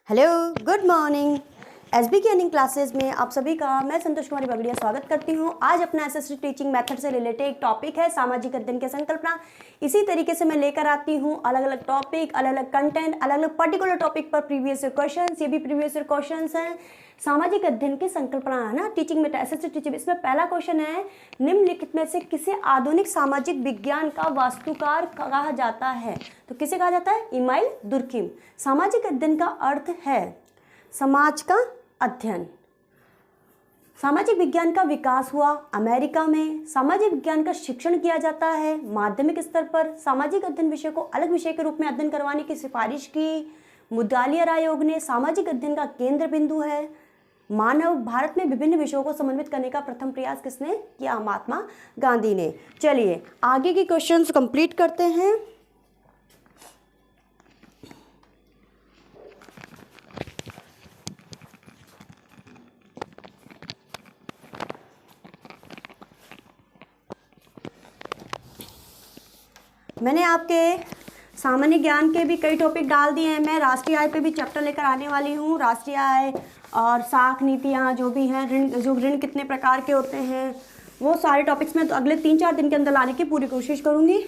Hello, good morning. SB की earning classes में आप सभी का मैं संतोष कुमारी बगड़िया स्वागत करती हूँ। आज अपना एसएसटी टीचिंग मेथड से रिलेटेड एक टॉपिक है सामाजिक अध्ययन की संकल्पना। इसी तरीके से मैं लेकर आती हूँ अलग अलग टॉपिक, अलग अलग कंटेंट, अलग अलग पर्टिकुलर टॉपिक पर प्रीवियस ईयर क्वेश्चन। ये भी प्रीवियस ईयर क्वेश्चन हैं। सामाजिक अध्ययन की संकल्पना है ना, टीचिंग में एसएसटी टीचिंग। इसमें पहला क्वेश्चन है, निम्नलिखित में से किसे आधुनिक सामाजिक विज्ञान का वास्तुकार कहा जाता है? तो किसे कहा जाता है? Email Durkheim. सामाजिक अध्ययन का अर्थ है समाज का अध्ययन। सामाजिक विज्ञान का विकास हुआ अमेरिका में। सामाजिक विज्ञान का शिक्षण किया जाता है माध्यमिक स्तर पर। सामाजिक अध्ययन विषय को अलग विषय के रूप में अध्ययन करवाने की सिफारिश की मुद्गलियार आयोग ने। सामाजिक अध्ययन का केंद्र बिंदु है मानव। भारत में विभिन्न विषयों को समन्वित करने का प्रथम प्रयास किसने किया? महात्मा गांधी ने। चलिए आगे के क्वेश्चंस कंप्लीट करते हैं। मैंने आपके सामान्य ज्ञान के भी कई टॉपिक डाल दिए हैं। मैं राष्ट्रीय आय पे भी चैप्टर लेकर आने वाली हूँ। राष्ट्रीय आय और साख नीतियाँ जो भी हैं, ऋण कितने प्रकार के होते हैं, वो सारे टॉपिक्स में तो अगले 3-4 दिन के अंदर लाने की पूरी कोशिश करूँगी।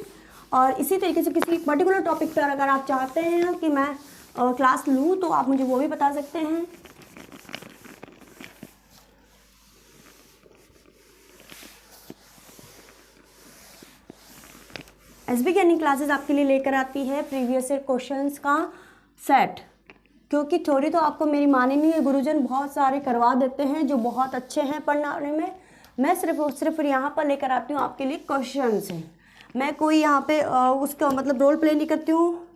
और इसी तरीके से किसी पर्टिकुलर टॉपिक पर अगर आप चाहते हैं कि मैं क्लास लूँ तो आप मुझे वो भी बता सकते हैं। एसबी की अर्निंग क्लासेस आपके लिए लेकर आती है प्रीवियस ईयर क्वेश्चंस का सेट, क्योंकि थोड़ी तो आपको मेरी माननीय गुरुजन बहुत सारे करवा देते हैं जो बहुत अच्छे हैं पढ़ने में। मैं सिर्फ यहाँ पर लेकर आती हूँ आपके लिए क्वेश्चंस हैं। मैं कोई यहाँ पे उसका मतलब रोल प्ले नहीं करती हूँ,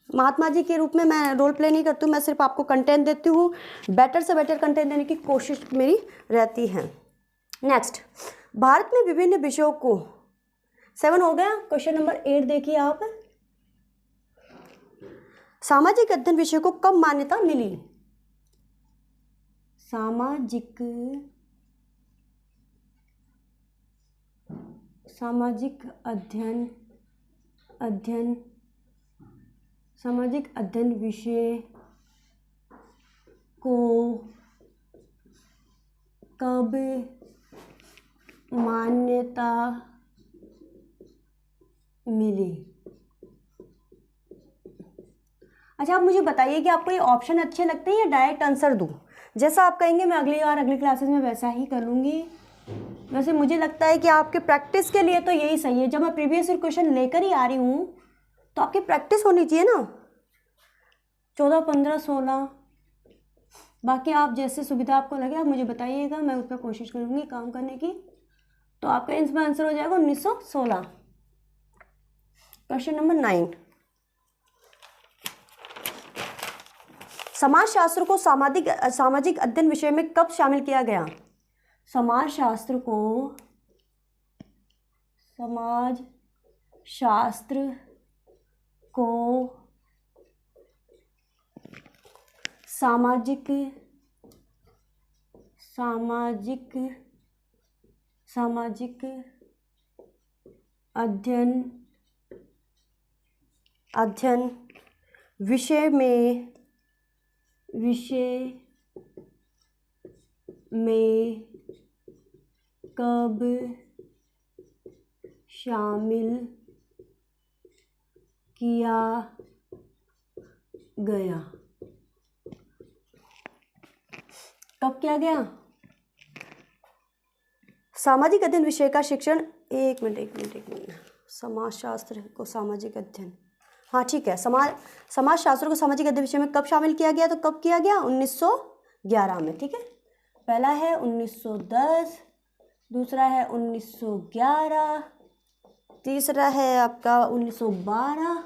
महात्मा जी के रूप में मैं रोल प्ले नहीं करती हूँ। मैं सिर्फ आपको कंटेंट देती हूँ, बेटर से बेटर कंटेंट देने की कोशिश मेरी रहती है। नेक्स्ट, भारत में विभिन्न विषयों को 7 हो गया। क्वेश्चन नंबर 8 देखिए आप। सामाजिक अध्ययन विषय को कब मान्यता मिली? सामाजिक अध्ययन विषय को कब मान्यता मिली? अच्छा, आप मुझे बताइए कि आपको ये ऑप्शन अच्छे लगते हैं या डायरेक्ट आंसर दूँ? जैसा आप कहेंगे मैं अगली बार अगली क्लासेस में वैसा ही कर लूँगी। वैसे मुझे लगता है कि आपके प्रैक्टिस के लिए तो यही सही है। जब मैं प्रीवियस ईयर क्वेश्चन लेकर ही आ रही हूँ तो आपकी प्रैक्टिस होनी चाहिए ना। 14, 15, 16, बाकी आप जैसे सुविधा आपको लगे आप मुझे बताइएगा, मैं उस पर कोशिश करूँगी काम करने की। तो आपका इसमें आंसर हो जाएगा 1916। क्वेश्चन नंबर 9, समाजशास्त्र को सामाजिक अध्ययन विषय में कब शामिल किया गया? समाजशास्त्र को सामाजिक अध्ययन विषय में कब शामिल किया गया? कब किया गया? सामाजिक अध्ययन विषय का शिक्षण, एक मिनट, समाजशास्त्र को सामाजिक अध्ययन, हाँ ठीक है, समाजशास्त्र को सामाजिक अध्ययन विषय में कब शामिल किया गया? तो कब किया गया? 1911 में। ठीक है, पहला है 1910, दूसरा है 1911, तीसरा है आपका 1912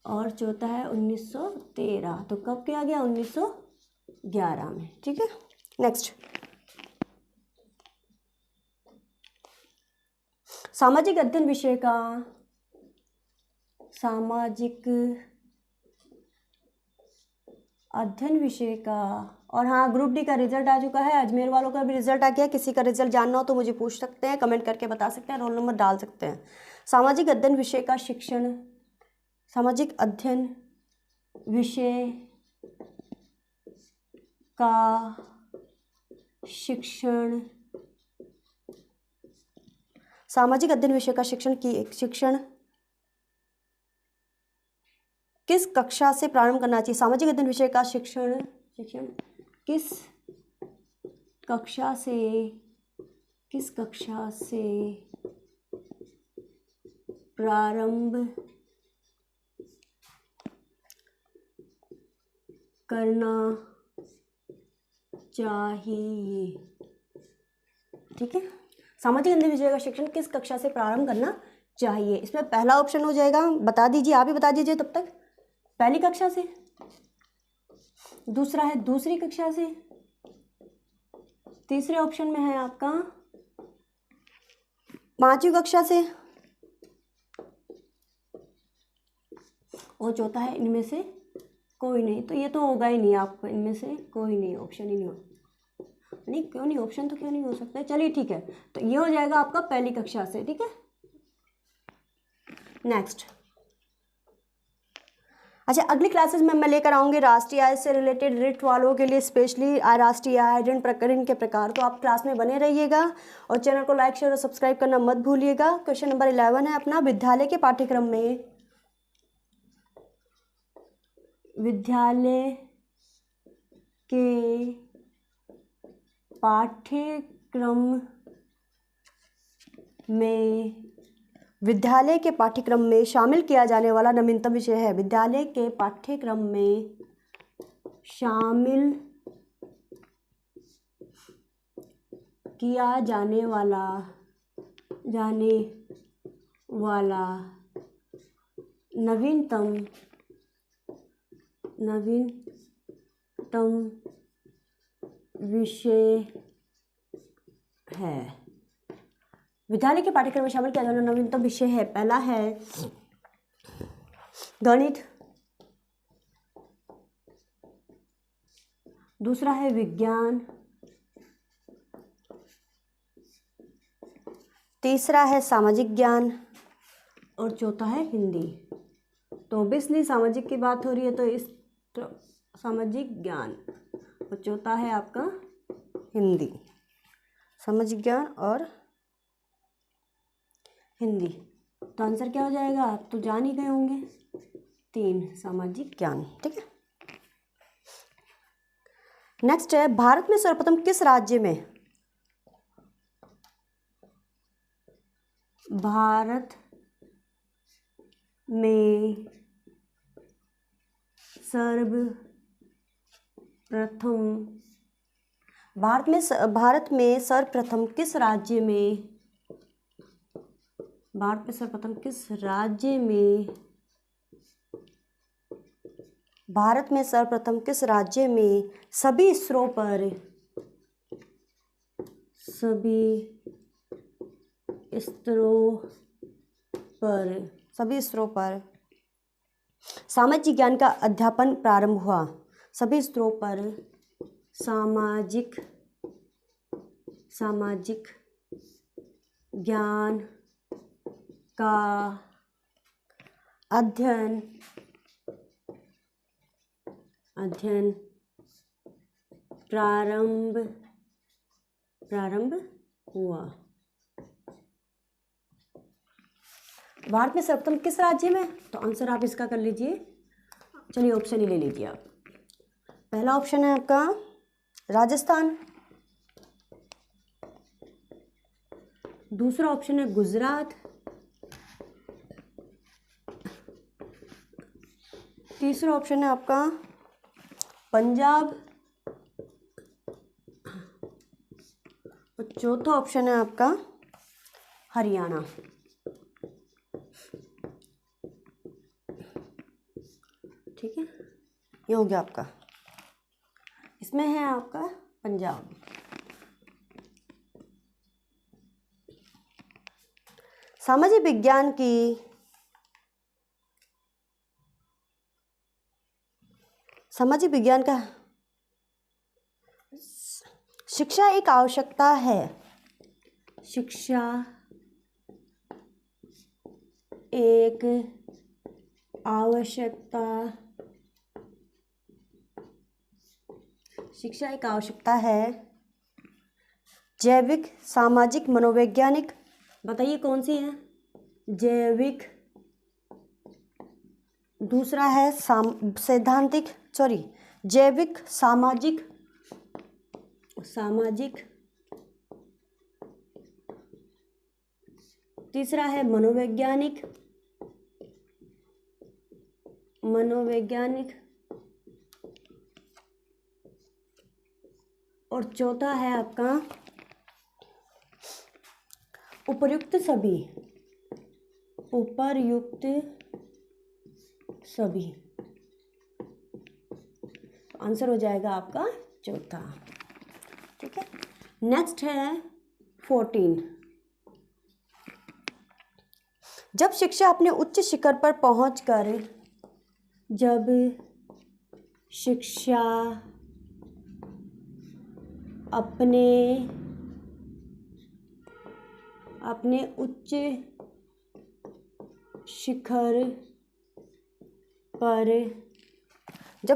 और चौथा है 1913। तो कब किया गया? 1911 में। ठीक है, नेक्स्ट, सामाजिक अध्ययन विषय का अध्ययन विषय का, और हाँ ग्रुप डी का रिजल्ट आ चुका है। अजमेर वालों का भी रिजल्ट आ गया। किसी का रिजल्ट जानना हो तो मुझे पूछ सकते हैं, कमेंट करके बता सकते हैं, रोल नंबर डाल सकते हैं। सामाजिक अध्ययन विषय का शिक्षण, सामाजिक अध्ययन विषय का शिक्षण, सामाजिक अध्ययन विषय का शिक्षण किस कक्षा से प्रारंभ करना चाहिए? सामाजिक अध्ययन विषय का शिक्षण किस कक्षा से प्रारंभ करना चाहिए? ठीक है, सामाजिक अध्ययन विषय का शिक्षण किस कक्षा से प्रारंभ करना चाहिए? इसमें पहला ऑप्शन हो जाएगा, बता दीजिए, आप ही बता दीजिए तब तक, पहली कक्षा से। दूसरा है दूसरी कक्षा से। तीसरे ऑप्शन में है आपका पांचवी कक्षा से। और चौथा है इनमें से कोई नहीं। तो ये तो होगा ही नहीं, आपका इनमें से कोई नहीं, ऑप्शन ही नहीं हो, नहीं क्यों नहीं, ऑप्शन तो क्यों नहीं हो सकता है। चलिए ठीक है, तो ये हो जाएगा आपका पहली कक्षा से। ठीक है, नेक्स्ट। अच्छा, अगली क्लासेस में मैं लेकर आऊँगी राष्ट्रीय आय से रिलेटेड रिट वालों के लिए स्पेशली राष्ट्रीय आय, ऋण प्रकरण के प्रकार। तो आप क्लास में बने रहिएगा और चैनल को लाइक शेयर और सब्सक्राइब करना मत भूलिएगा। क्वेश्चन नंबर 11 है अपना, विद्यालय के पाठ्यक्रम में शामिल किया जाने वाला नवीनतम विषय है। विद्यालय के पाठ्यक्रम में शामिल किया जाने वाला नवीनतम विषय है। विद्यालय के पाठ्यक्रम में शामिल किया जाने वाला नवीनतम विषय है। पहला है गणित, दूसरा है विज्ञान, तीसरा है सामाजिक ज्ञान और चौथा है हिंदी। तो ऑब्वियसली सामाजिक की बात हो रही है तो इस सामाजिक ज्ञान, और चौथा है आपका हिंदी। सामाजिक ज्ञान और हिंदी, तो आंसर क्या हो जाएगा? आप तो जान ही गए होंगे, 3 सामाजिक ज्ञान। ठीक है, नेक्स्ट है, भारत में सर्वप्रथम किस राज्य में भारत में सर्वप्रथम किस राज्य में सभी स्तरों पर सामाजिक ज्ञान का अध्यापन प्रारंभ हुआ? सभी स्तरों पर सामाजिक ज्ञान का अध्ययन प्रारंभ हुआ। भारत में सर्वप्रथम किस राज्य में? तो आंसर आप इसका कर लीजिए, चलिए ऑप्शन ही ले लीजिए आप। पहला ऑप्शन है आपका राजस्थान, दूसरा ऑप्शन है गुजरात, तीसरा ऑप्शन है आपका पंजाब और चौथा ऑप्शन है आपका हरियाणा। ठीक है, ये हो गया आपका। इसमें है आपका पंजाब। सामाजिक विज्ञान का शिक्षा एक आवश्यकता है। शिक्षा एक आवश्यकता शिक्षा एक आवश्यकता है। जैविक, सामाजिक, मनोवैज्ञानिक, बताइए कौन सी है? जैविक। दूसरा है सैद्धांतिक, सॉरी, जैविक, सामाजिक, तीसरा है मनोवैज्ञानिक, और चौथा है आपका उपर्युक्त सभी। आंसर हो जाएगा आपका चौथा। ठीक है, नेक्स्ट है 14। जब शिक्षा अपने उच्च शिखर पर पहुंचकर, जब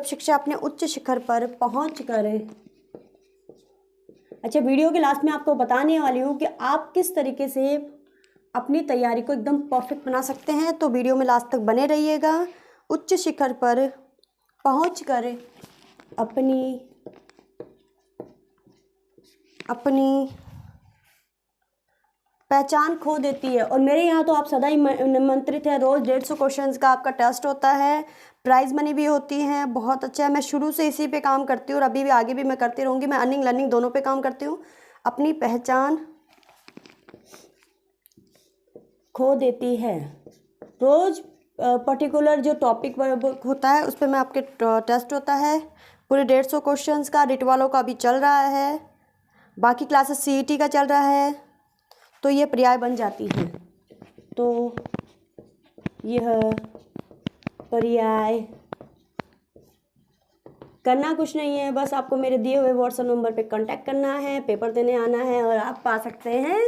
शिक्षा अपने उच्च शिखर पर पहुंचकर, अच्छा, वीडियो के लास्ट में आपको बताने वाली हूँ कि आप किस तरीके से अपनी तैयारी को एकदम परफेक्ट बना सकते हैं, तो वीडियो में लास्ट तक बने रहिएगा। उच्च शिखर पर पहुंचकर अपनी पहचान खो देती है। और मेरे यहाँ तो आप सदा ही निमंत्रित है। रोज़ 150 क्वेश्चंस का आपका टेस्ट होता है, प्राइज मनी भी होती है। बहुत अच्छा है, मैं शुरू से इसी पे काम करती हूँ और अभी भी आगे भी मैं करती रहूँगी। मैं अर्निंग लर्निंग दोनों पे काम करती हूँ। अपनी पहचान खो देती है। रोज़ पर्टिकुलर जो टॉपिक होता है उस पर मैं आपके टेस्ट होता है। पूरे 150 क्वेश्चंस का रिट वालों का भी चल रहा है, बाकी क्लासेस सीईटी का चल रहा है। तो ये पर्याय बन जाती हैं। तो यह पर्याय करना कुछ नहीं है, बस आपको मेरे दिए हुए व्हाट्सएप नंबर पे कांटेक्ट करना है, पेपर देने आना है और आप पा सकते हैं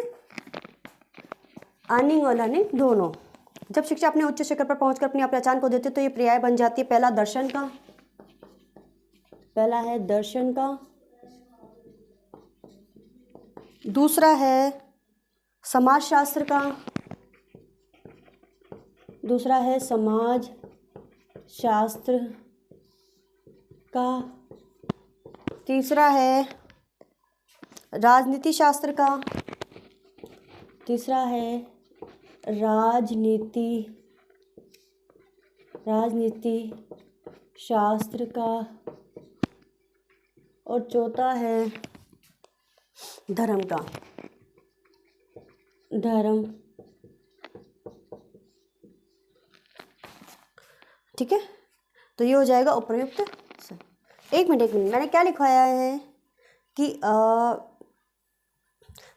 अर्निंग और लर्निंग दोनों। जब शिक्षा अपने उच्च शिखर पर पहुंचकर अपनी पहचान को देती है तो ये पर्याय बन जाती है। पहला है दर्शन का, दूसरा है समाजशास्त्र का, तीसरा है राजनीति शास्त्र का, राजनीति शास्त्र का, और चौथा है धर्म का। ठीक है, तो ये हो जाएगा उपयुक्त। एक मिनट मैंने क्या लिखवाया है कि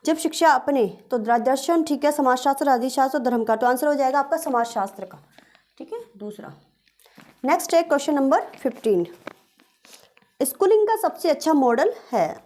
जब शिक्षा अपने, तो दर्शन, ठीक है, समाजशास्त्र, राजनीतिशास्त्र और धर्म का, तो आंसर हो जाएगा आपका समाजशास्त्र का। ठीक है, दूसरा। नेक्स्ट है क्वेश्चन नंबर 15। स्कूलिंग का सबसे अच्छा मॉडल है।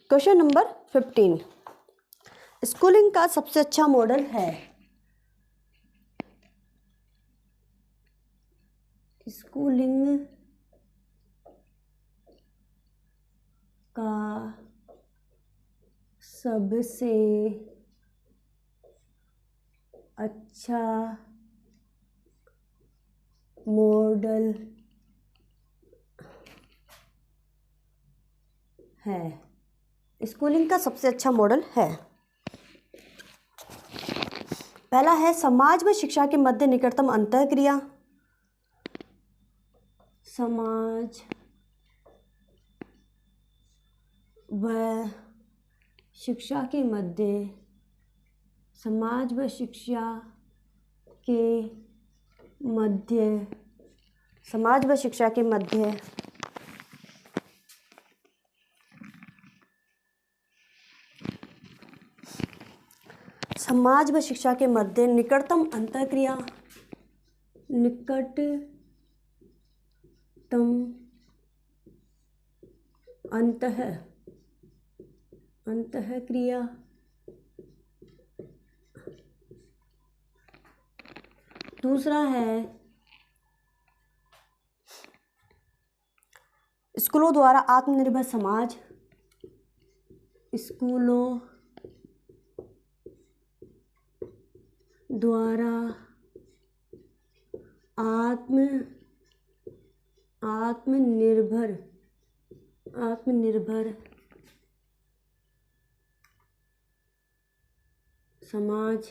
क्वेश्चन नंबर 15, स्कूलिंग का सबसे अच्छा मॉडल है। स्कूलिंग का सबसे अच्छा मॉडल है, स्कूलिंग का सबसे अच्छा मॉडल है। पहला है समाज व शिक्षा के मध्य निकटतम अंतःक्रिया। समाज व शिक्षा के मध्य, समाज व शिक्षा के मध्य, समाज व शिक्षा के मध्य समाज व शिक्षा के मध्य निकटतम अंतःक्रिया, निकटतम अंतःक्रिया दूसरा है स्कूलों द्वारा आत्मनिर्भर समाज, स्कूलों द्वारा आत्मनिर्भर समाज।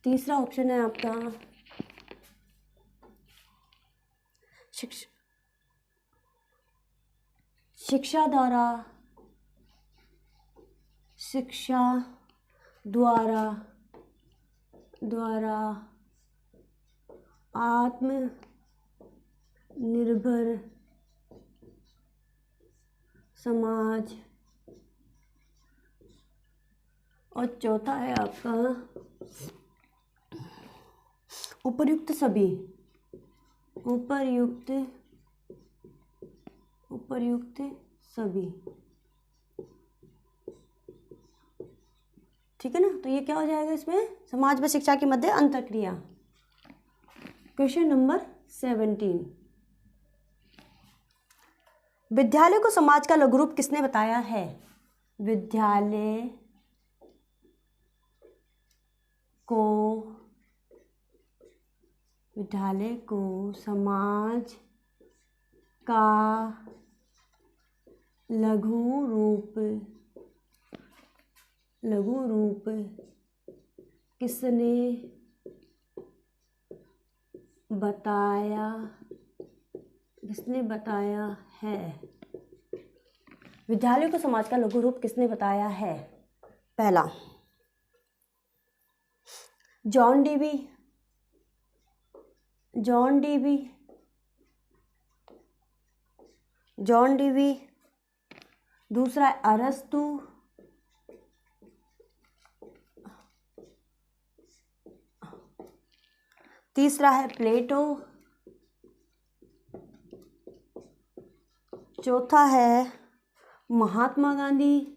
तीसरा ऑप्शन है आपका शिक्षा द्वारा आत्मनिर्भर समाज। और चौथा है आपका उपर्युक्त सभी। ठीक है ना, तो ये क्या हो जाएगा इसमें, समाज व शिक्षा के मध्य अंतःक्रिया। क्वेश्चन नंबर 17, विद्यालय को समाज का लघु रूप किसने बताया है? विद्यालय को समाज का लघु रूप किसने बताया है? विद्यालय को समाज का लघु रूप किसने बताया है? पहला जॉन डीवी। दूसरा है अरस्तु। तीसरा है प्लेटो। चौथा है महात्मा गांधी।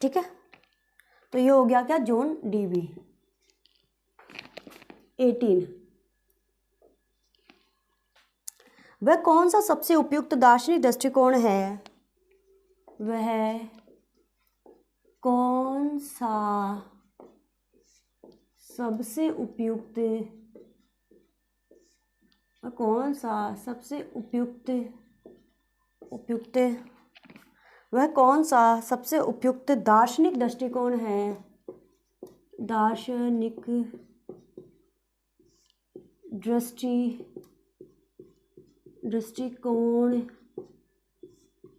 ठीक है, तो ये हो गया क्या, जॉन डीवी। 18, वह कौन सा सबसे उपयुक्त दार्शनिक दृष्टिकोण है? वह कौन सा सबसे उपयुक्त वह कौन सा सबसे उपयुक्त दार्शनिक दृष्टिकोण है? दार्शनिक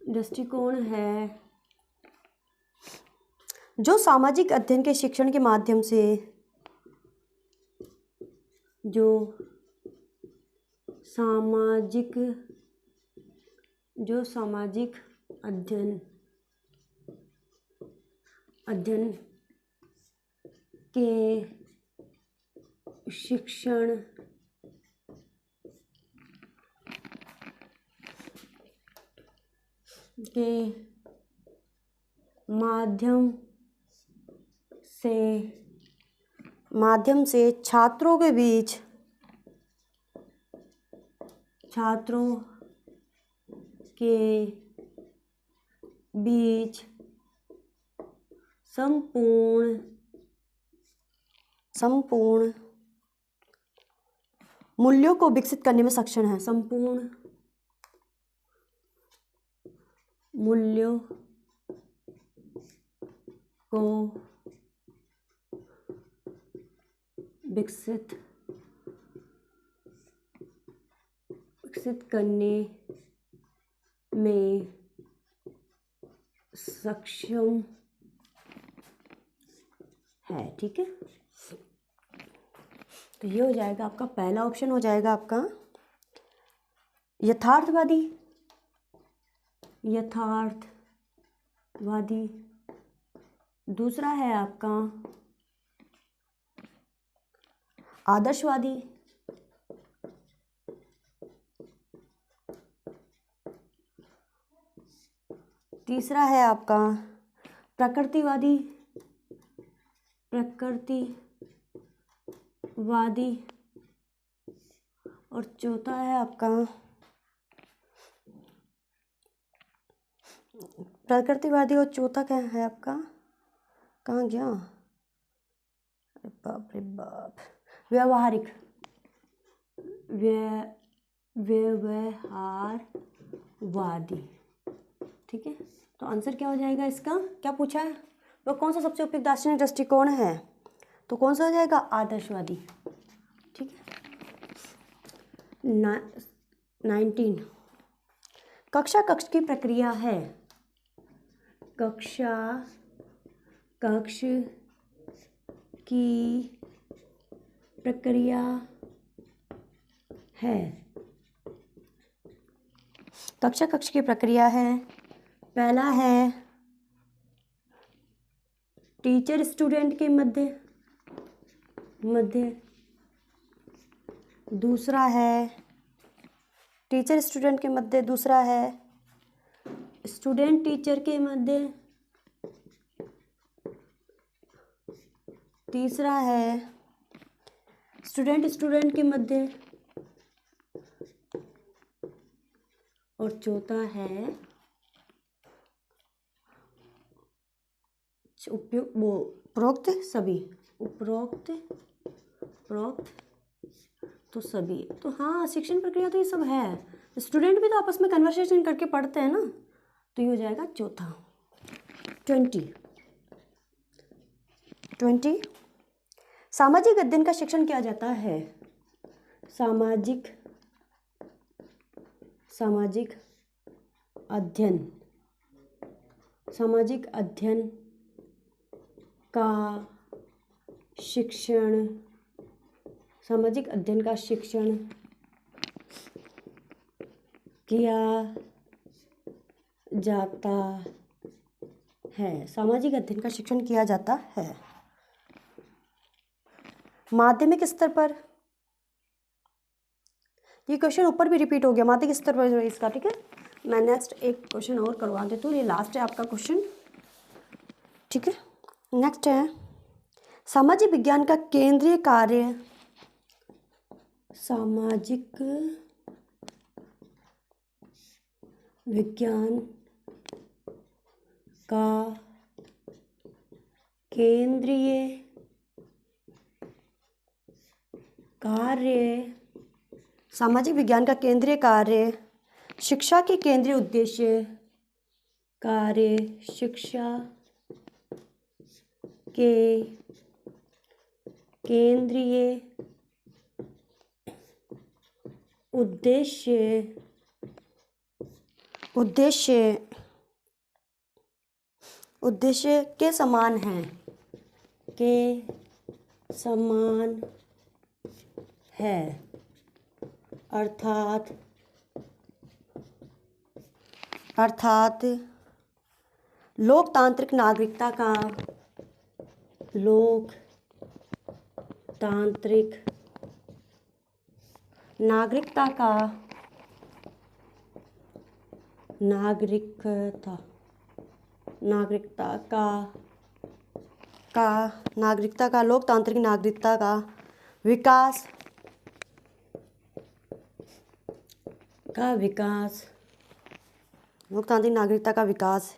दृष्टिकोण है जो सामाजिक अध्ययन के शिक्षण के माध्यम से सामाजिक अध्ययन के शिक्षण के माध्यम से छात्रों के बीच संपूर्ण संपूर्ण मूल्यों को विकसित करने में सक्षम है। संपूर्ण मूल्यों को विकसित करने में सक्षम है। ठीक है, तो ये हो जाएगा आपका पहला ऑप्शन, हो जाएगा आपका यथार्थवादी। यथार्थवादी। दूसरा है आपका आदर्शवादी। तीसरा है आपका प्रकृतिवादी। और चौथा है आपका प्रकृतिवादी, और चौथा क्या है आपका, कहाँ गया, अरे बाप रे बाप, व्यवहारिक। व्यवहारवादी। ठीक है, तो आंसर क्या हो जाएगा इसका, क्या पूछा है, वह कौन सा सबसे उपयुक्त दार्शनिक दृष्टिकोण है, तो कौन सा हो जाएगा, आदर्शवादी। ठीक है। 19 कक्षा कक्ष की प्रक्रिया है। कक्षा कक्ष की प्रक्रिया है। कक्षा कक्ष की प्रक्रिया है। पहला है टीचर स्टूडेंट के मध्य। दूसरा है टीचर स्टूडेंट के मध्य। दूसरा है स्टूडेंट टीचर के मध्य। तीसरा है स्टूडेंट के मध्य। और चौथा है उपरोक्त सभी। उपरोक्त तो सभी। तो हाँ, शिक्षण प्रक्रिया तो ये सब है, स्टूडेंट भी तो आपस में कन्वर्सेशन करके पढ़ते हैं ना, तो ये हो जाएगा चौथा। 20 सामाजिक अध्ययन का शिक्षण किया जाता है। सामाजिक अध्ययन का शिक्षण। सामाजिक अध्ययन का शिक्षण किया जाता है। सामाजिक अध्ययन का शिक्षण किया जाता है। माध्यमिक स्तर पर, ये क्वेश्चन ऊपर भी रिपीट हो गया, माध्यमिक स्तर पर इसका। ठीक है, मैं नेक्स्ट एक क्वेश्चन और करवा देती हूँ, ये लास्ट है आपका क्वेश्चन। ठीक है, नेक्स्ट है सामाजिक विज्ञान का केंद्रीय कार्य। सामाजिक विज्ञान का केंद्रीय कार्य। सामाजिक विज्ञान का केंद्रीय कार्य शिक्षा के केंद्रीय उद्देश्य। शिक्षा के केंद्रीय उद्देश्य के समान है। अर्थात लोकतांत्रिक नागरिकता का लोकतांत्रिक नागरिकता का विकास लोकतांत्रिक नागरिकता का विकास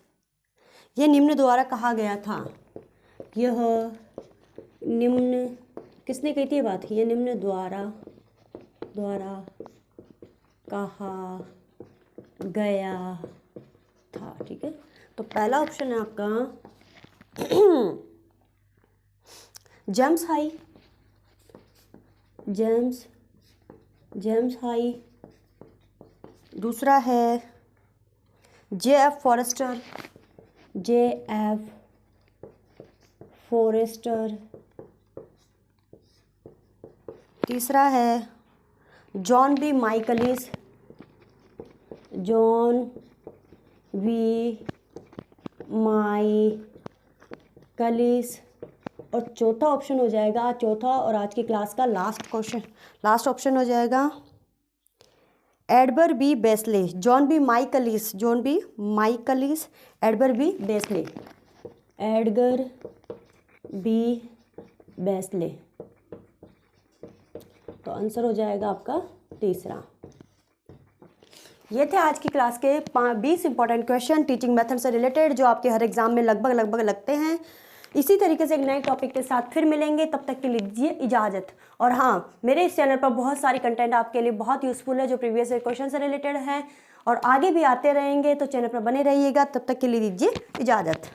यह निम्न द्वारा कहा गया था। यह निम्न किसने कही थी ये बात? ये निम्न द्वारा कहा गया था। ठीक है, तो पहला ऑप्शन है आपका जेम्स हाई, जेम्स हाई। दूसरा है J.F. फॉरेस्टर। तीसरा है जॉन बी माइकलिस। और चौथा ऑप्शन हो जाएगा, चौथा और आज की क्लास का लास्ट ऑप्शन हो जाएगा Edgar B Wesley. John B Michaelis, Edgar B Wesley. तो आंसर हो जाएगा आपका तीसरा। ये थे आज की क्लास के 20 इंपॉर्टेंट क्वेश्चन टीचिंग मेथड से रिलेटेड, जो आपके हर एग्जाम में लगभग लगते हैं। इसी तरीके से एक नए टॉपिक के साथ फिर मिलेंगे, तब तक के लिए दीजिए इजाज़त। और हाँ, मेरे इस चैनल पर बहुत सारी कंटेंट आपके लिए बहुत यूज़फुल है, जो प्रीवियस क्वेश्चन से रिलेटेड है और आगे भी आते रहेंगे, तो चैनल पर बने रहिएगा। तब तक के लिए दीजिए इजाज़त।